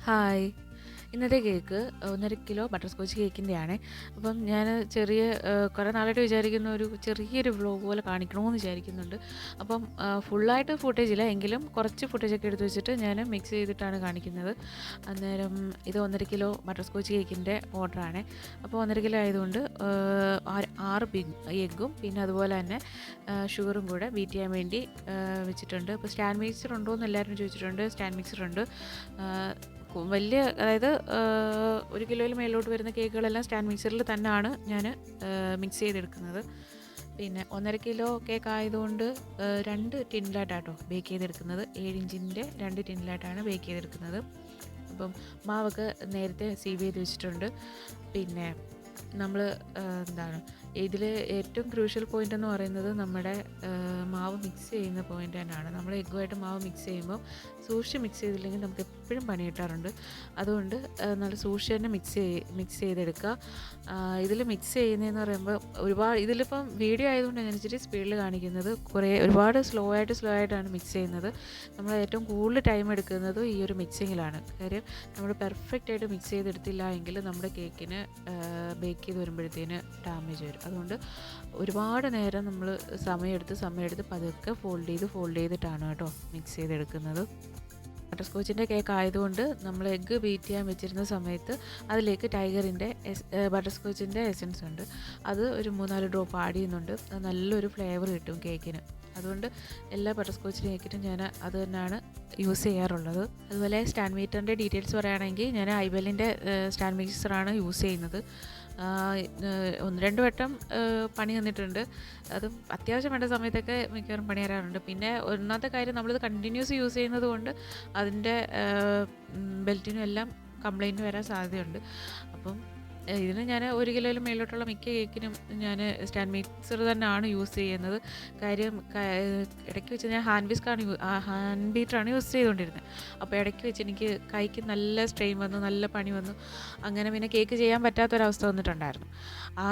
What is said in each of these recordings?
Hi. ഇന്നത്തെ cake 1.5 kilo butter scotch കേക്കിൻ്റെയാണേ. അപ്പം ഞാൻ കുറേ നാളായിട്ട് വിചാരിക്കുന്ന ഒരു ചെറിയൊരു വ്ലോഗ് പോലെ കാണിക്കണമെന്ന് വിചാരിക്കുന്നുണ്ട്. അപ്പം ഫുള്ളായിട്ട് ഫുട്ടേജില്ല, എങ്കിലും കുറച്ച് ഫുട്ടേജൊക്കെ എടുത്ത് വെച്ചിട്ട് ഞാൻ മിക്സ് ചെയ്തിട്ടാണ് കാണിക്കുന്നത്. അന്നേരം ഇത് 1.5 കിലോ ബട്ടർ സ്കോച്ച് കേക്കിൻ്റെ ഓർഡറാണേ. അപ്പോൾ 1.5 കിലോ ആയതുകൊണ്ട് 6 എഗ്ഗും പിന്നെ അതുപോലെ തന്നെ ഷുഗറും കൂടെ ബീറ്റ് ചെയ്യാൻ വേണ്ടി വെച്ചിട്ടുണ്ട്. അപ്പോൾ സ്റ്റാൻഡ് മിക്സർ ഉണ്ടോ എന്ന് എല്ലാവരും ചോദിച്ചിട്ടുണ്ട്. സ്റ്റാൻഡ് മിക്സറുണ്ട്. വലിയ, അതായത് 1 കിലോയിൽ മേലോട്ട് വരുന്ന കേക്കുകളെല്ലാം സ്റ്റാൻഡ് മിക്സറിൽ തന്നെയാണ് ഞാൻ മിക്സ് ചെയ്തെടുക്കുന്നത്. പിന്നെ 1.5 കിലോ കേക്ക് ആയതുകൊണ്ട് 2 ടിന്നിലായിട്ടാട്ടോ ബേക്ക് ചെയ്തെടുക്കുന്നത്. 7 ഇഞ്ചിൻ്റെ 2 ടിന്നിലായിട്ടാണ് ബേക്ക് ചെയ്തെടുക്കുന്നത്. അപ്പം മാവൊക്കെ നേരത്തെ സീവ് ചെയ്ത് വെച്ചിട്ടുണ്ട്. പിന്നെ നമ്മൾ ഇതിൽ ഏറ്റവും ക്രൂഷ്യൽ പോയിൻ്റ് എന്ന് പറയുന്നത് നമ്മുടെ മാവ് മിക്സ് ചെയ്യുന്ന പോയിൻ്റ് തന്നെയാണ്. നമ്മൾ എഗ്ഗുമായിട്ട് മാവ് മിക്സ് ചെയ്യുമ്പോൾ സൂക്ഷിച്ച് മിക്സ് ചെയ്തില്ലെങ്കിൽ നമുക്ക് എപ്പോഴും പണി കിട്ടാറുണ്ട്. അതുകൊണ്ട് നല്ല സൂക്ഷിച്ച് തന്നെ മിക്സ് ചെയ്തെടുക്കുക. ഇതിൽ മിക്സ് ചെയ്യുന്നതെന്ന് പറയുമ്പോൾ ഇതിലിപ്പം വീഡിയോ ആയതുകൊണ്ട് ഞാൻ ഇച്ചിരി സ്പീഡിൽ കാണിക്കുന്നത്. ഒരുപാട് സ്ലോ ആയിട്ടാണ് മിക്സ് ചെയ്യുന്നത്. നമ്മൾ ഏറ്റവും കൂടുതൽ ടൈം എടുക്കുന്നത് ഈ ഒരു മിക്സിങ്ങിലാണ്. കാര്യം നമ്മൾ പെർഫെക്റ്റ് ആയിട്ട് മിക്സ് ചെയ്തെടുത്തില്ല എങ്കിൽ നമ്മുടെ കേക്കിന് ബേക്ക് ചെയ്ത് വരുമ്പോഴത്തേന് ഡാമേജ് വരും. അതുകൊണ്ട് ഒരുപാട് നേരം നമ്മൾ സമയമെടുത്ത് പതുക്കെ ഫോൾഡ് ചെയ്തിട്ടാണ് കേട്ടോ മിക്സ് ചെയ്തെടുക്കുന്നത്. ബട്ടർ സ്കോച്ചിൻ്റെ കേക്ക് ആയതുകൊണ്ട് നമ്മൾ എഗ്ഗ് ബീറ്റ് ചെയ്യാൻ വെച്ചിരുന്ന സമയത്ത് അതിലേക്ക് ടൈഗറിൻ്റെ ബട്ടർ സ്കോച്ചിൻ്റെ എസൻസ് ഉണ്ട്. അത് ഒരു 3-4 ഡ്രോപ്പ് ആഡ് ചെയ്യുന്നുണ്ട്. അത് നല്ലൊരു ഫ്ലേവർ കിട്ടും കേക്കിന്. അതുകൊണ്ട് എല്ലാ ബട്ടർ സ്കോച്ച് കേക്കിനും ഞാൻ അത് തന്നെയാണ് യൂസ് ചെയ്യാറുള്ളത്. അതുപോലെ സ്റ്റാൻഡ് മീറ്ററിൻ്റെ ഡീറ്റെയിൽസ് പറയുകയാണെങ്കിൽ ഞാൻ ഐബെല്ലിൻ്റെ സ്റ്റാൻഡ് മിക്സറാണ് യൂസ് ചെയ്യുന്നത്. 1-2 വട്ടം പണി തന്നിട്ടുണ്ട്. അത് അത്യാവശ്യം വേണ്ട സമയത്തൊക്കെ മിക്കവാറും പണി തരാറുണ്ട്. പിന്നെ ഒന്നാമത്തെ കാര്യം, നമ്മളിത് കണ്ടിന്യൂസ് യൂസ് ചെയ്യുന്നത് കൊണ്ട് അതിൻ്റെ ബെൽറ്റിനും എല്ലാം കംപ്ലൈൻറ്റ് വരാൻ സാധ്യതയുണ്ട്. അപ്പം ഇതിന് ഞാൻ 1 കിലോയിൽ മേലോട്ടുള്ള മിക്ക കേക്കിനും ഞാൻ സ്റ്റാൻഡ് മിക്സർ തന്നെയാണ് യൂസ് ചെയ്യുന്നത്. കാര്യം ഇടയ്ക്ക് വെച്ച് ഞാൻ ഹാൻഡ് ബീറ്ററാണ് യൂസ് ചെയ്തുകൊണ്ടിരുന്നത്. അപ്പോൾ ഇടയ്ക്ക് വെച്ച് എനിക്ക് കൈക്ക് നല്ല സ്ട്രെയിൻ വന്നു, നല്ല പണി വന്നു. അങ്ങനെ പിന്നെ കേക്ക് ചെയ്യാൻ പറ്റാത്തൊരവസ്ഥ വന്നിട്ടുണ്ടായിരുന്നു. ആ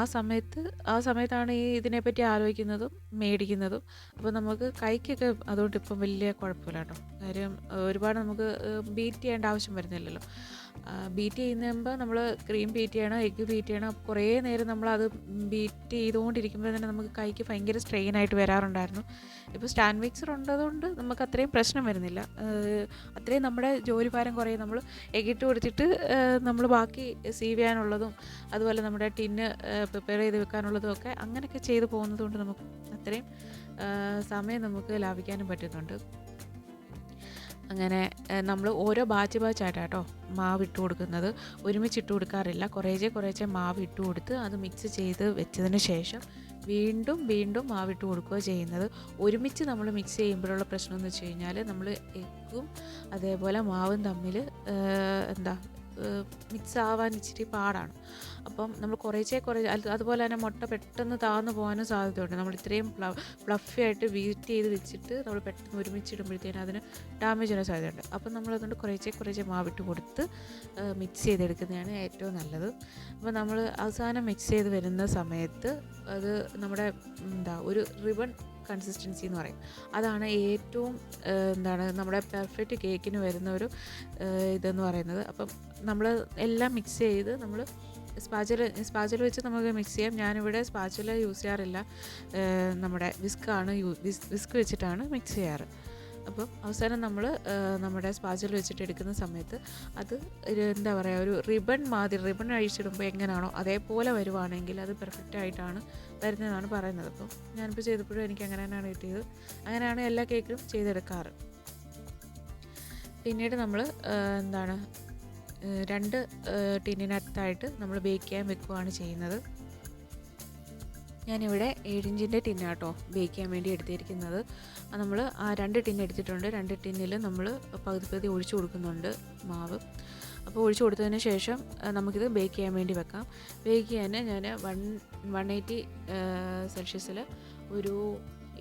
സമയത്താണ് ഇതിനെപ്പറ്റി ആലോചിക്കുന്നതും മേടിക്കുന്നതും. അപ്പോൾ നമുക്ക് കൈക്കൊക്കെ അതുകൊണ്ട് ഇപ്പം വലിയ കുഴപ്പമില്ല കേട്ടോ. കാര്യം ഒരുപാട് നമുക്ക് ബീറ്റ് ചെയ്യേണ്ട ആവശ്യം വരുന്നില്ലല്ലോ. ബീറ്റ് ചെയ്യുമ്പോൾ നമ്മൾ ക്രീം ബീറ്റ് ചെയ്യണം, എഗ്ഗ് ബീറ്റ് ചെയ്യണം. കുറേ നേരം നമ്മളത് ബീറ്റ് ചെയ്തുകൊണ്ടിരിക്കുമ്പോൾ തന്നെ നമുക്ക് കൈക്ക് ഭയങ്കര സ്ട്രെയിനായിട്ട് വരാറുണ്ടായിരുന്നു. ഇപ്പോൾ സ്റ്റാൻഡ് മിക്സർ ഉള്ളതുകൊണ്ട് നമുക്ക് അത്രയും പ്രശ്നം വരുന്നില്ല. അത്രയും നമ്മുടെ ജോലിഭാരം കുറയും. നമ്മൾ എഗ്ഗിട്ട് കൊടുത്തിട്ട് നമ്മൾ ബാക്കി സീവ് ചെയ്യാനുള്ളതും അതുപോലെ നമ്മുടെ ടിന്ന് പ്രിപ്പയർ ചെയ്ത് വെക്കാനുള്ളതും ഒക്കെ അങ്ങനെയൊക്കെ ചെയ്ത് പോകുന്നത് കൊണ്ട് നമുക്ക് അത്രയും സമയം നമുക്ക് ലാഭിക്കാനും പറ്റുന്നുണ്ട്. അങ്ങനെ നമ്മൾ ഓരോ ബാച്ചായിട്ടാട്ടോ മാവ് ഇട്ട് കൊടുക്കുന്നത്. ഒരുമിച്ച് ഇട്ട് കൊടുക്കാറില്ല. കുറേശ്ശെ മാവ് ഇട്ട് കൊടുത്ത് അത് മിക്സ് ചെയ്ത് വെച്ചതിന് ശേഷം വീണ്ടും മാവിട്ട് കൊടുക്കുകയോ ചെയ്യുന്നത്. ഒരുമിച്ച് നമ്മൾ മിക്സ് ചെയ്യുമ്പോഴുള്ള പ്രശ്നം എന്ന് വെച്ച് കഴിഞ്ഞാൽ നമ്മൾ എഗ്ഗും അതേപോലെ മാവും തമ്മിൽ മിക്സ് ആവാൻ ഇച്ചിരി പാടാണ്. അപ്പം നമ്മൾ കുറേശ്ശെ അതുപോലെ തന്നെ മുട്ട പെട്ടെന്ന് താഴ്ന്നു പോകാനും സാധ്യതയുണ്ട്. നമ്മൾ ഇത്രയും ഫ്ലഫി ആയിട്ട് ബീറ്റ് ചെയ്ത് വെച്ചിട്ട് നമ്മൾ പെട്ടെന്ന് ഒരുമിച്ചിടുമ്പോഴത്തേനും അതിന് ഡാമേജ് വരാൻ സാധ്യതയുണ്ട്. അപ്പം നമ്മളതുകൊണ്ട് കുറേശ്ശെ മാവിട്ട് കൊടുത്ത് മിക്സ് ചെയ്തെടുക്കുന്നതാണ് ഏറ്റവും നല്ലത്. അപ്പോൾ നമ്മൾ അവസാനം മിക്സ് ചെയ്ത് വരുന്ന സമയത്ത് അത് നമ്മുടെ ഒരു റിബൺ കൺസിസ്റ്റൻസി എന്ന് പറയും. അതാണ് ഏറ്റവും നമ്മുടെ പെർഫെക്റ്റ് കേക്കിന് വരുന്ന ഒരു ഇതെന്ന് പറയുന്നത്. അപ്പം നമ്മൾ എല്ലാം മിക്സ് ചെയ്ത് നമ്മൾ സ്പാച്ചുല വെച്ച് നമുക്ക് മിക്സ് ചെയ്യാം. ഞാനിവിടെ സ്പാച്ചുല യൂസ് ചെയ്യാറില്ല. നമ്മുടെ വിസ്ക് വെച്ചിട്ടാണ് മിക്സ് ചെയ്യാറ്. അപ്പം അവസാനം നമ്മൾ നമ്മുടെ സ്പാച്ചുല വെച്ചിട്ട് എടുക്കുന്ന സമയത്ത് അത് ഒരു റിബൺ അഴിച്ചിടുമ്പോൾ എങ്ങനെയാണോ അതേപോലെ വരുവാണെങ്കിൽ അത് പെർഫെക്റ്റ് ആയിട്ടാണ് വരുന്നതെന്നാണ് പറയുന്നത്. അപ്പം ഞാനിപ്പോൾ ചെയ്തപ്പോഴും എനിക്ക് അങ്ങനെ തന്നെയാണ് കിട്ടിയത്. അങ്ങനെയാണ് എല്ലാ കേക്കിലും ചെയ്തെടുക്കാറ്. പിന്നീട് നമ്മൾ 2 ടിന്നിനകത്തായിട്ട് നമ്മൾ ബേക്ക് ചെയ്യാൻ വെക്കുകയാണ് ചെയ്യുന്നത്. ഞാനിവിടെ 7 ഇഞ്ചിൻ്റെ ടിന്നാട്ടോ ബേക്ക് ചെയ്യാൻ വേണ്ടി എടുത്തിരിക്കുന്നത്. നമ്മൾ ആ 2 ടിന്ന് എടുത്തിട്ടുണ്ട്. 2 ടിന്നിൽ നമ്മൾ പകുതി ഒഴിച്ചു കൊടുക്കുന്നുണ്ട് മാവ്. അപ്പോൾ ഒഴിച്ചു കൊടുത്തതിന് ശേഷം നമുക്കിത് ബേക്ക് ചെയ്യാൻ വേണ്ടി വെക്കാം. ബേക്ക് ചെയ്യാൻ ഞാൻ 180 സെൽഷ്യസിൽ ഒരു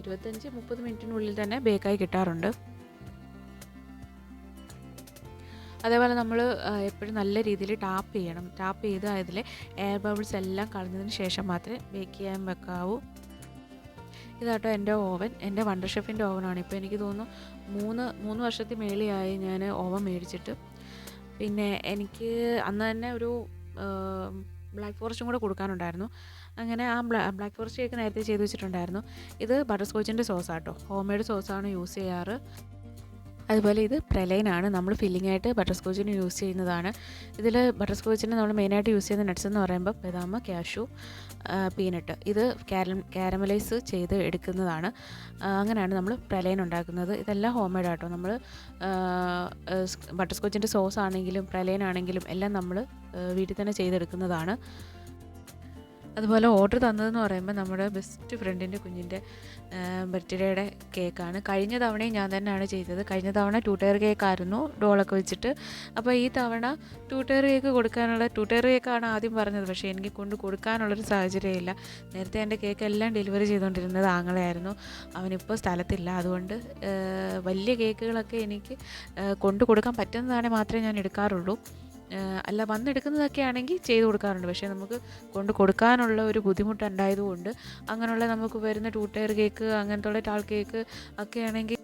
25-30 മിനിറ്റിനുള്ളിൽ തന്നെ ബേക്കായി കിട്ടാറുണ്ട്. അതേപോലെ നമ്മൾ എപ്പോഴും നല്ല രീതിയിൽ ടാപ്പ് ചെയ്യണം. ടാപ്പ് ചെയ്ത് അതിലെ എയർ ബബിൾസ് എല്ലാം കളഞ്ഞതിന് ശേഷം മാത്രമേ ബേക്ക് ചെയ്യാൻ വെക്കാവൂ. ഇതാട്ടോ എൻ്റെ ഓവൻ. എൻ്റെ വണ്ടർ ഷെഫിൻ്റെ ഓവനാണ്. ഇപ്പോൾ എനിക്ക് തോന്നുന്നു 3 വർഷത്തിൽ മേലെയായി ഞാൻ ഓവൻ മേടിച്ചിട്ട്. പിന്നെ എനിക്ക് അന്ന് തന്നെ ഒരു ബ്ലാക്ക് ഫോറസ്റ്റും കൂടെ കൊടുക്കാനുണ്ടായിരുന്നു. അങ്ങനെ ആ ബ്ലാക്ക് ഫോറസ്റ്റ് കേക്ക് നേരത്തെ ചെയ്ത് വെച്ചിട്ടുണ്ടായിരുന്നു. ഇത് ബട്ടർ സ്കോച്ചിൻ്റെ സോസാട്ടോ, ഹോം മെയ്ഡ് സോസാണ് യൂസ് ചെയ്യാറ്. അതുപോലെ ഇത് പ്രലൈനാണ്, നമ്മൾ ഫില്ലിംഗ് ആയിട്ട് ബട്ടർ സ്കോച്ചിന് യൂസ് ചെയ്യുന്നതാണ്. ഇതിൽ ബട്ടർ സ്കോച്ചിന് നമ്മൾ മെയിനായിട്ട് യൂസ് ചെയ്യുന്ന നട്ട്സ് എന്ന് പറയുമ്പോൾ ബദാം, കാഷ്യൂ, പീനട്ട്. ഇത് കാരമലൈസ് ചെയ്ത് എടുക്കുന്നതാണ്. അങ്ങനെയാണ് നമ്മൾ പ്രലൈൻ ഉണ്ടാക്കുന്നത്. ഇതെല്ലാം ഹോം മെയ്ഡ് ആട്ടോ. നമ്മൾ ബട്ടർ സ്കോച്ചിൻ്റെ സോസ് ആണെങ്കിലും പ്രലൈൻ ആണെങ്കിലും എല്ലാം നമ്മൾ വീട്ടിൽ തന്നെ ചെയ്തെടുക്കുന്നതാണ്. അതുപോലെ ഓർഡർ തന്നതെന്ന് പറയുമ്പോൾ നമ്മുടെ ബെസ്റ്റ് ഫ്രണ്ടിൻ്റെ കുഞ്ഞിൻ്റെ ബർത്ത്ഡേയുടെ കേക്കാണ്. കഴിഞ്ഞ തവണയും ഞാൻ തന്നെയാണ് ചെയ്തത്. കഴിഞ്ഞ തവണ 2 ടയർ കേക്കായിരുന്നു, ഡോളൊക്കെ വെച്ചിട്ട്. അപ്പോൾ ഈ തവണ 2 ടയർ കേക്കാണ് ആദ്യം പറഞ്ഞത്. പക്ഷേ എനിക്ക് കൊണ്ട് കൊടുക്കാനുള്ളൊരു സാഹചര്യമില്ല. നേരത്തെ എൻ്റെ കേക്ക് എല്ലാം ഡെലിവറി ചെയ്തുകൊണ്ടിരുന്നത് ആങ്ങളെയായിരുന്നു. അവനിപ്പോൾ സ്ഥലത്തില്ല. അതുകൊണ്ട് വലിയ കേക്കുകളൊക്കെ എനിക്ക് കൊണ്ട് കൊടുക്കാൻ പറ്റുന്നതാണെങ്കിൽ മാത്രമേ ഞാൻ എടുക്കാറുള്ളൂ. അല്ല വന്നെടുക്കുന്നതൊക്കെ ആണെങ്കിൽ ചെയ്ത് കൊടുക്കാറുണ്ട്. പക്ഷേ നമുക്ക് കൊണ്ട് കൊടുക്കാനുള്ള ഒരു ബുദ്ധിമുട്ടുണ്ടായതുകൊണ്ട് അങ്ങനെയുള്ള നമുക്ക് വരുന്ന 2 ടയർ കേക്ക്, അങ്ങനത്തെ ടാൾ കേക്ക് ഒക്കെ ആണെങ്കിൽ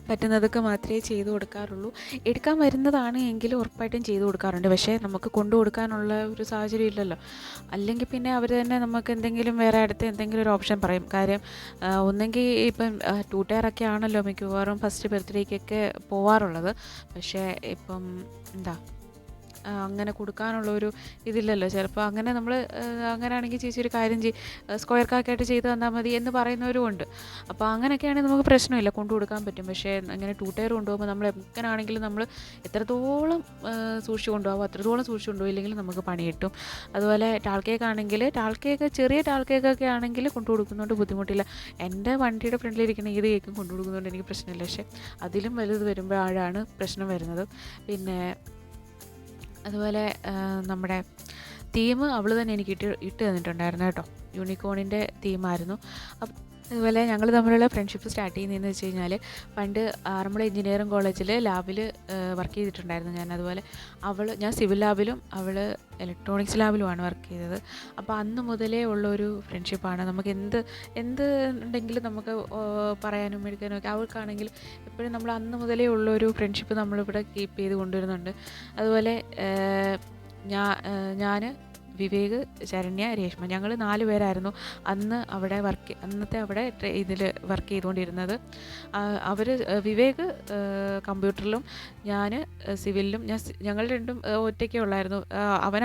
പറ്റുന്നതൊക്കെ മാത്രമേ ചെയ്ത് കൊടുക്കാറുള്ളൂ. എടുക്കാൻ വരുന്നതാണ് എങ്കിൽ ഉറപ്പായിട്ടും ചെയ്ത് കൊടുക്കാറുണ്ട്. പക്ഷേ നമുക്ക് കൊണ്ടു കൊടുക്കാനുള്ള ഒരു സാഹചര്യം ഇല്ലല്ലോ. അല്ലെങ്കിൽ പിന്നെ അവർ തന്നെ നമുക്ക് എന്തെങ്കിലും വേറെ അടുത്ത് എന്തെങ്കിലും ഒരു ഓപ്ഷൻ പറയും. കാര്യം ഒന്നെങ്കിൽ ഇപ്പം 2 ടയറൊക്കെ ആണല്ലോ മിക്കവാറും ഫസ്റ്റ് ബർത്ത്ഡേക്കൊക്കെ പോവാറുള്ളത്. പക്ഷേ ഇപ്പം അങ്ങനെ കൊടുക്കാനുള്ളൊരു ഇതില്ലല്ലോ. ചിലപ്പോൾ അങ്ങനെ നമ്മൾ അങ്ങനെയാണെങ്കിൽ ചേച്ചി ഒരു കാര്യം സ്ക്വയർ കാക്കായിട്ട് ചെയ്ത് തന്നാൽ മതി എന്ന് പറയുന്നവരും ഉണ്ട്. അപ്പോൾ അങ്ങനെയൊക്കെയാണെങ്കിൽ നമുക്ക് പ്രശ്നമില്ല, കൊണ്ടു കൊടുക്കാൻ പറ്റും. പക്ഷേ അങ്ങനെ 2 ടയർ കൊണ്ടുപോകുമ്പോൾ നമ്മൾ എങ്ങനെയാണെങ്കിലും നമ്മൾ എത്രത്തോളം സൂക്ഷിച്ച് കൊണ്ടുപോകും അത്രത്തോളം സൂക്ഷിച്ച് കൊണ്ടുപോയില്ലെങ്കിൽ നമുക്ക് പണി കിട്ടും. അതുപോലെ ടാൾ കേക്ക് ആണെങ്കിൽ ചെറിയ ടാൾ കേക്കൊക്കെ ആണെങ്കിൽ കൊണ്ടു കൊടുക്കുന്നതുകൊണ്ട് ബുദ്ധിമുട്ടില്ല. എൻ്റെ വണ്ടിയുടെ ഫ്രണ്ടിലിരിക്കുന്ന ഏത് കേക്കും കൊണ്ടു കൊടുക്കുന്നതുകൊണ്ട് എനിക്ക് പ്രശ്നമില്ല. പക്ഷേ അതിലും വലുത് വരുമ്പോഴാണ് പ്രശ്നം വരുന്നത്. പിന്നെ അതുപോലെ നമ്മുടെ തീം അവൾ തന്നെ എനിക്ക് ഇട്ട് തന്നിട്ടുണ്ടായിരുന്നു കേട്ടോ. യൂണിക്കോണിൻ്റെ തീമായിരുന്നു. അതുപോലെ ഞങ്ങൾ തമ്മിലുള്ള ഫ്രണ്ട്ഷിപ്പ് സ്റ്റാർട്ട് ചെയ്യുന്നതെന്ന് വെച്ച് കഴിഞ്ഞാൽ, പണ്ട് ആറന്മുള എഞ്ചിനീയറിംഗ് കോളേജിൽ ലാബിൽ വർക്ക് ചെയ്തിട്ടുണ്ടായിരുന്നു ഞാൻ. അതുപോലെ ഞാൻ സിവിൽ ലാബിലും അവൾ ഇലക്ട്രോണിക്സ് ലാബിലുമാണ് വർക്ക് ചെയ്തത്. അപ്പോൾ അന്ന് മുതലേ ഉള്ളൊരു ഫ്രണ്ട്ഷിപ്പാണ്. നമുക്ക് എന്ത് ഉണ്ടെങ്കിലും നമുക്ക് പറയാനും എടുക്കാനും ഒക്കെ അവൾക്കാണെങ്കിൽ എപ്പോഴും നമ്മൾ അന്ന് മുതലേ ഉള്ളൊരു ഫ്രണ്ട്ഷിപ്പ് നമ്മളിവിടെ കീപ്പ് ചെയ്ത് കൊണ്ടുവരുന്നുണ്ട്. അതുപോലെ ഞാൻ വിവേക്, ശരണ്യ, രേഷ്മ, ഞങ്ങൾ 4 പേരായിരുന്നു അന്നത്തെ അവിടെ ഇതിൽ വർക്ക് ചെയ്തുകൊണ്ടിരുന്നത്. വിവേക് കമ്പ്യൂട്ടറിലും ഞാൻ സിവിലിലും. ഞങ്ങൾ രണ്ടും ഒറ്റയ്ക്കേ ഉള്ളായിരുന്നു.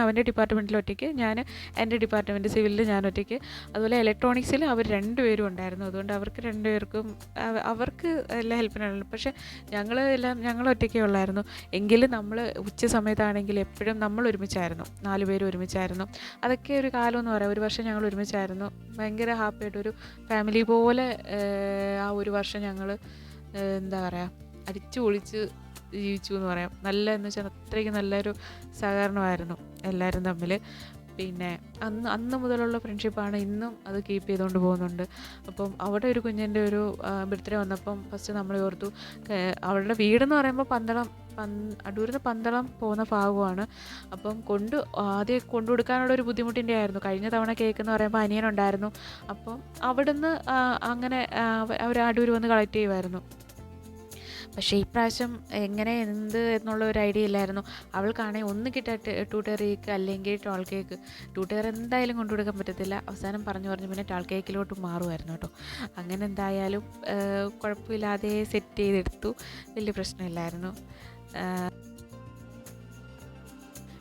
അവൻ്റെ ഡിപ്പാർട്ട്മെൻറ്റിൽ ഒറ്റയ്ക്ക്, ഞാൻ എൻ്റെ ഡിപ്പാർട്ട്മെൻറ്റ് സിവിലിൽ ഞാൻ ഒറ്റയ്ക്ക്. അതുപോലെ ഇലക്ട്രോണിക്സിൽ അവർ 2 പേരും ഉണ്ടായിരുന്നു. അതുകൊണ്ട് അവർക്ക് 2 പേർക്കും അവർക്ക് എല്ലാ ഹെൽപ്പിനാണല്ലോ. പക്ഷേ ഞങ്ങൾ ഒറ്റയ്ക്കേ ഉള്ളായിരുന്നു. എങ്കിലും നമ്മൾ ഉച്ച സമയത്താണെങ്കിൽ എപ്പോഴും നമ്മൾ ഒരുമിച്ചായിരുന്നു, 4 പേരും ഒരുമിച്ചായിരുന്നു. അതൊക്കെ ഒരു കാലം എന്ന് പറയാം. 1 വർഷം ഞങ്ങൾ ഒരുമിച്ചായിരുന്നു. ഭയങ്കര ഹാപ്പിയായിട്ടൊരു ഫാമിലി പോലെ ആ 1 വർഷം ഞങ്ങൾ അടിച്ചു പൊളിച്ച് ജീവിച്ചു എന്ന് പറയാം. എന്ന് വെച്ചാൽ അത്രയ്ക്ക് നല്ലൊരു സഹകരണമായിരുന്നു എല്ലാവരും തമ്മിൽ. പിന്നെ അന്ന് മുതലുള്ള ഫ്രണ്ട്ഷിപ്പാണ് ഇന്നും അത് കീപ്പ് ചെയ്തുകൊണ്ട് പോകുന്നുണ്ട്. അപ്പം അവിടെ ഒരു കുഞ്ഞിൻ്റെ ഒരു ബർത്ത്ഡേ വന്നപ്പം ഫസ്റ്റ് നമ്മൾ ഓർത്തു, അവളുടെ വീടെന്ന് പറയുമ്പോൾ അടൂരിൽ നിന്ന് പന്തളം പോകുന്ന ഭാഗമാണ്. അപ്പം ആദ്യം കൊണ്ടു കൊടുക്കാനുള്ളൊരു ബുദ്ധിമുട്ടിൻ്റെ ആയിരുന്നു. കഴിഞ്ഞ തവണ കേക്ക് എന്ന് പറയുമ്പോൾ അനിയനുണ്ടായിരുന്നു. അപ്പം അവിടുന്ന് അങ്ങനെ അവർ അടൂർ വന്ന് കളക്ട് ചെയ്യുമായിരുന്നു. പക്ഷേ ഇപ്രാവശ്യം എന്ത് എന്നുള്ള ഒരു ഐഡിയ ഇല്ലായിരുന്നു. അവൾക്കാണെങ്കിൽ ഒന്ന് കിട്ടാൻ 2 ടയർ കേക്ക് അല്ലെങ്കിൽ ടാൾ കേക്ക്. 2 ടയർ എന്തായാലും കൊണ്ടു കൊടുക്കാൻ പറ്റത്തില്ല. അവസാനം പറഞ്ഞു പിന്നെ ടാൾ കേക്കിലോട്ട് മാറുമായിരുന്നു കേട്ടോ. അങ്ങനെ എന്തായാലും കുഴപ്പമില്ലാതെ സെറ്റ് ചെയ്തെടുത്തു. വലിയ പ്രശ്നമില്ലായിരുന്നു.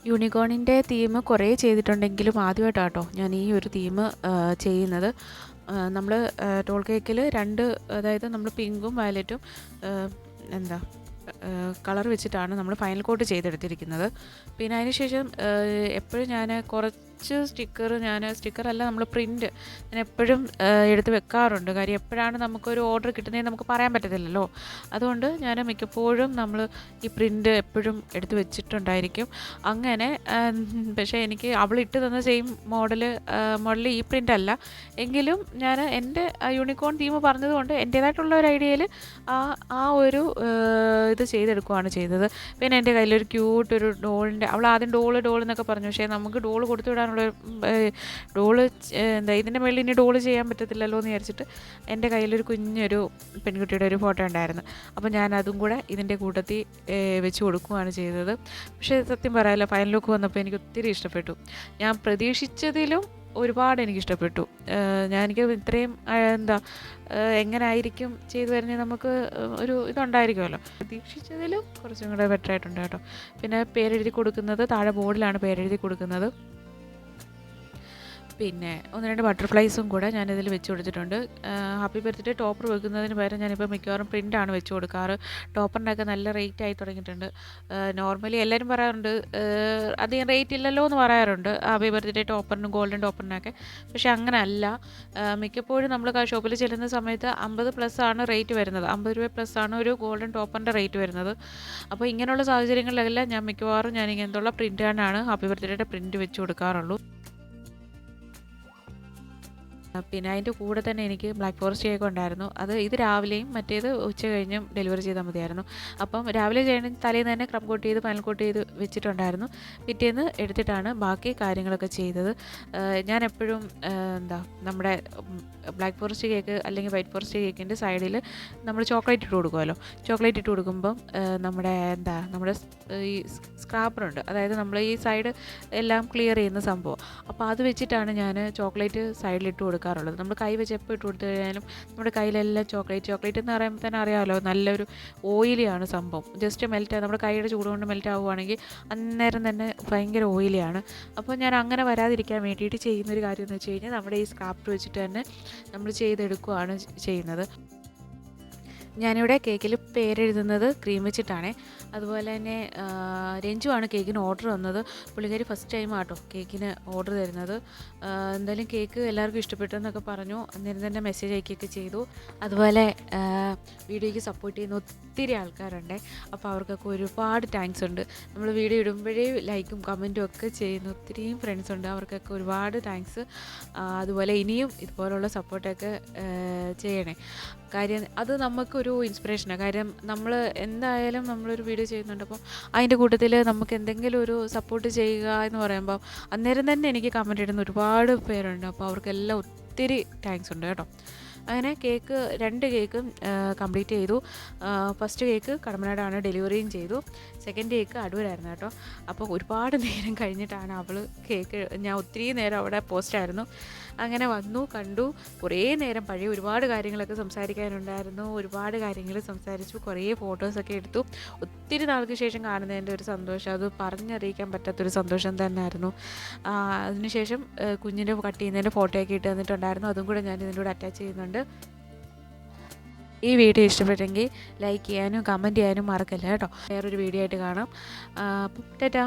യൂണിക്കോണിൻ്റെ തീം കുറേ ചെയ്തിട്ടുണ്ടെങ്കിലും ആദ്യമായിട്ടാണ് കേട്ടോ ഞാൻ ഈ ഒരു തീം ചെയ്യുന്നത്. നമ്മൾ ടോൾ കേക്കിൽ 2, അതായത് നമ്മൾ പിങ്കും വയലറ്റും കളർ വെച്ചിട്ടാണ് നമ്മൾ ഫൈനൽ കോട്ട് ചെയ്തെടുത്തിരിക്കുന്നത്. പിന്നെ അതിന് ശേഷം എപ്പോഴും ഞാൻ കുറച്ച് സ്റ്റിക്കറല്ല, നമ്മൾ പ്രിൻ്റ് ഞാൻ എപ്പോഴും എടുത്ത് വെക്കാറുണ്ട്. കാര്യം എപ്പോഴാണ് നമുക്കൊരു ഓർഡർ കിട്ടുന്നതെന്ന് നമുക്ക് പറയാൻ പറ്റത്തില്ലല്ലോ. അതുകൊണ്ട് ഞാൻ മിക്കപ്പോഴും നമ്മൾ ഈ പ്രിൻ്റ് എപ്പോഴും എടുത്ത് വെച്ചിട്ടുണ്ടായിരിക്കും. അങ്ങനെ പക്ഷേ എനിക്ക് അവൾ ഇട്ട് തന്ന സെയിം മോഡൽ ഈ പ്രിൻ്റ് അല്ല എങ്കിലും ഞാൻ എൻ്റെ യൂണിക്കോൺ തീം പറഞ്ഞതുകൊണ്ട് എൻ്റേതായിട്ടുള്ള ഒരു ഐഡിയയിൽ ആ ഒരു ഇത് ചെയ്തെടുക്കുകയാണ് ചെയ്തത്. പിന്നെ എൻ്റെ കയ്യിലൊരു ക്യൂട്ട് ഒരു ഡോളിൻ്റെ, അവൾ ആദ്യം ഡോൾ എന്നൊക്കെ പറഞ്ഞു. പക്ഷേ നമുക്ക് ഡോൾ കൊടുത്തു വിടാനുള്ള നമ്മൾ ഡോള് എന്താ ഇതിൻ്റെ മുകളിൽ ഇനി ഡോള് ചെയ്യാൻ പറ്റത്തില്ലല്ലോ എന്ന് വിചാരിച്ചിട്ട് എൻ്റെ കയ്യിലൊരു കുഞ്ഞൊരു പെൺകുട്ടിയുടെ ഒരു ഫോട്ടോ ഉണ്ടായിരുന്നു. അപ്പോൾ ഞാൻ അതും കൂടെ ഇതിൻ്റെ കൂട്ടത്തിൽ വെച്ച് കൊടുക്കുകയാണ് ചെയ്തത്. പക്ഷേ സത്യം പറയാമല്ലോ, ഫൈനൽ ലുക്ക് വന്നപ്പോൾ എനിക്ക് ഒത്തിരി ഇഷ്ടപ്പെട്ടു. ഞാൻ പ്രതീക്ഷിച്ചതിലും ഒരുപാട് എനിക്കിഷ്ടപ്പെട്ടു. എനിക്ക് ഇത്രയും എങ്ങനെ ആയിരിക്കും ചെയ്തു വരുന്നത് നമുക്ക് ഒരു ഇതുണ്ടായിരിക്കുമല്ലോ. പ്രതീക്ഷിച്ചതിലും കുറച്ചും കൂടെ ബെറ്റർ ആയിട്ടുണ്ട് കേട്ടോ. പിന്നെ പേരെഴുതി കൊടുക്കുന്നത് താഴെ ബോർഡിലാണ് പേരെഴുതി കൊടുക്കുന്നത്. പിന്നെ 1-2 ബട്ടർഫ്ലൈസും കൂടെ ഞാനിതിൽ വെച്ച് കൊടുത്തിട്ടുണ്ട്. ഹാപ്പി ബർത്ത്ഡേ ടോപ്പർ വെക്കുന്നതിന് പകരം ഞാനിപ്പോൾ മിക്കവാറും പ്രിൻ്റാണ് വെച്ച് കൊടുക്കാറ്. ടോപ്പറിനൊക്കെ നല്ല റേറ്റ് ആയി തുടങ്ങിയിട്ടുണ്ട്. നോർമലി എല്ലാവരും പറയാറുണ്ട് അധികം റേറ്റ് ഇല്ലല്ലോ എന്ന് പറയാറുണ്ട് ഹാപ്പി ബർത്ത്ഡേ ടോപ്പറിനും ഗോൾഡൻ ടോപ്പറിനൊക്കെ. പക്ഷേ അങ്ങനെ അല്ല. മിക്കപ്പോഴും നമ്മൾ ഷോപ്പിൽ ചെല്ലുന്ന സമയത്ത് 50+ ആണ് റേറ്റ് വരുന്നത്. 50 രൂപ പ്ലസ് ആണ് ഒരു ഗോൾഡൻ ടോപ്പറിൻ്റെ റേറ്റ് വരുന്നത്. അപ്പോൾ ഇങ്ങനെയുള്ള സാഹചര്യങ്ങളിലെല്ലാം ഞാൻ മിക്കവാറും ഇങ്ങനത്തുള്ള പ്രിൻ്റാണ് ഹാപ്പി ബർത്ത്ഡേയുടെ പ്രിൻ്റ് വെച്ച് കൊടുക്കാറുള്ളൂ. പിന്നെ അതിൻ്റെ കൂടെ തന്നെ എനിക്ക് ബ്ലാക്ക് ഫോറസ്റ്റ് കേക്ക് ഉണ്ടായിരുന്നു. ഇത് രാവിലെയും മറ്റേത് ഉച്ച കഴിഞ്ഞും ഡെലിവറി ചെയ്താൽ മതിയായിരുന്നു. അപ്പം രാവിലെ തലേന്ന് തന്നെ ക്രം കോട്ട് ചെയ്ത് പനൽ കോട്ട് ചെയ്ത് വെച്ചിട്ടുണ്ടായിരുന്നു. പിറ്റേന്ന് എടുത്തിട്ടാണ് ബാക്കി കാര്യങ്ങളൊക്കെ ചെയ്തത്. ഞാൻ എപ്പോഴും നമ്മുടെ ബ്ലാക്ക് ഫോറസ്റ്റ് കേക്ക് അല്ലെങ്കിൽ വൈറ്റ് ഫോറസ്റ്റ് കേക്കിൻ്റെ സൈഡിൽ നമ്മൾ ചോക്ലേറ്റ് ഇട്ട് കൊടുക്കുമല്ലോ. ചോക്ലേറ്റ് ഇട്ട് കൊടുക്കുമ്പം നമ്മുടെ ഈ സ്ക്രാപ്പറുണ്ട്, അതായത് നമ്മൾ ഈ സൈഡ് എല്ലാം ക്ലിയർ ചെയ്യുന്ന സംഭവം. അപ്പോൾ അത് വെച്ചിട്ടാണ് ഞാൻ ചോക്ലേറ്റ് സൈഡിലിട്ട് കൊടുക്കാറുള്ളത്. നമ്മൾ കൈ വെച്ച് എപ്പോൾ ഇട്ട് കൊടുത്തു കഴിഞ്ഞാലും നമ്മുടെ കയ്യിലെല്ലാം ചോക്ലേറ്റ് എന്ന് പറയുമ്പോൾ തന്നെ അറിയാമല്ലോ, നല്ലൊരു ഓയിലിയാണ് സംഭവം. ജസ്റ്റ് മെൽറ്റ് നമ്മുടെ കൈയുടെ ചൂട് കൊണ്ട് മെൽറ്റ് ആവുകയാണെങ്കിൽ അന്നേരം തന്നെ ഭയങ്കര ഓയിലിയാണ്. അപ്പോൾ ഞാൻ അങ്ങനെ വരാതിരിക്കാൻ വേണ്ടിയിട്ട് ചെയ്യുന്നൊരു കാര്യം എന്ന് വെച്ച് കഴിഞ്ഞാൽ നമ്മുടെ ഈ സ്ക്രാപ്പർ വെച്ചിട്ട് തന്നെ നമ്മൾ ചെയ്തെടുക്കുകയാണ് ചെയ്യുന്നത്. ഞാനിവിടെ കേക്കിൽ പേരെഴുതുന്നത് ക്രീം വെച്ചിട്ടാണ്. അതുപോലെ തന്നെ രഞ്ജുവാണ് കേക്കിന് ഓർഡർ തന്നത്. പുള്ളിക്കാരി ഫസ്റ്റ് ടൈം ആട്ടോ കേക്കിന് ഓർഡർ തരുന്നത്. എന്തായാലും കേക്ക് എല്ലാവർക്കും ഇഷ്ടപ്പെട്ടെന്നൊക്കെ പറഞ്ഞു. അന്നേരം തന്നെ മെസ്സേജ് അയക്കുകയൊക്കെ ചെയ്തു. അതുപോലെ വീഡിയോയ്ക്ക് സപ്പോർട്ട് ചെയ്യുന്ന ഒത്തിരി ആൾക്കാരുണ്ട്. അപ്പോൾ അവർക്കൊക്കെ ഒരുപാട് താങ്ക്സ് ഉണ്ട്. നമ്മൾ വീഡിയോ ഇടുമ്പോഴേ ലൈക്കും കമൻറ്റും ഒക്കെ ചെയ്യുന്ന ഒത്തിരിയും ഫ്രണ്ട്സ് ഉണ്ട്. അവർക്കൊക്കെ ഒരുപാട് താങ്ക്സ്. അതുപോലെ ഇനിയും ഇതുപോലുള്ള സപ്പോർട്ടൊക്കെ ചെയ്യണേ. കാര്യം അത് നമുക്കൊരു ഇൻസ്പിറേഷനാണ്. കാര്യം നമ്മൾ എന്തായാലും നമ്മളൊരു വീഡിയോ ചെയ്യുന്നുണ്ട്, അപ്പം അതിൻ്റെ കൂട്ടത്തിൽ നമുക്ക് എന്തെങ്കിലും ഒരു സപ്പോർട്ട് ചെയ്യുക എന്ന് പറയുമ്പോൾ അന്നേരം തന്നെ എനിക്ക് കമൻറ്റ് ഇടുന്ന ഒരുപാട് പേരുണ്ട്. അപ്പോൾ അവർക്കെല്ലാം ഒത്തിരി താങ്ക്സ് ഉണ്ട് കേട്ടോ. അങ്ങനെ 2 കേക്കും കംപ്ലീറ്റ് ചെയ്തു. ഫസ്റ്റ് കേക്ക് കടമ്പനാടാണ് ഡെലിവറിയും ചെയ്തു. സെക്കൻഡ് കേക്ക് അടൂരായിരുന്നു കേട്ടോ. അപ്പോൾ ഒരുപാട് നേരം കഴിഞ്ഞിട്ടാണ് കേക്ക് ഞാൻ ഒത്തിരി നേരം അവിടെ പോസ്റ്റായിരുന്നു. അങ്ങനെ വന്നു, കണ്ടു, കുറേ നേരം പഴയ ഒരുപാട് കാര്യങ്ങളൊക്കെ സംസാരിക്കാനുണ്ടായിരുന്നു. ഒരുപാട് കാര്യങ്ങൾ സംസാരിച്ചു, കുറേ ഫോട്ടോസൊക്കെ എടുത്തു. ഒത്തിരി നാൾക്ക് ശേഷം കാണുന്നതിൻ്റെ ഒരു സന്തോഷം, അത് പറഞ്ഞറിയിക്കാൻ പറ്റാത്തൊരു സന്തോഷം തന്നെയായിരുന്നു. അതിനുശേഷം കുഞ്ഞിൻ്റെ കട്ട് ചെയ്യുന്നതിൻ്റെ ഫോട്ടോയൊക്കെ ഇട്ട് തന്നിട്ടുണ്ടായിരുന്നു. അതും കൂടെ ഞാൻ ഇതിൻ്റെ കൂടെ അറ്റാച്ച് ചെയ്യുന്നുണ്ട്. ഈ വീഡിയോ ഇഷ്ടപ്പെട്ടെങ്കിൽ ലൈക്ക് ചെയ്യാനും കമൻറ്റ് ചെയ്യാനും മറക്കല്ല കേട്ടോ. വേറൊരു വീഡിയോ ആയിട്ട് കാണാം. അപ്പം ടാറ്റാ.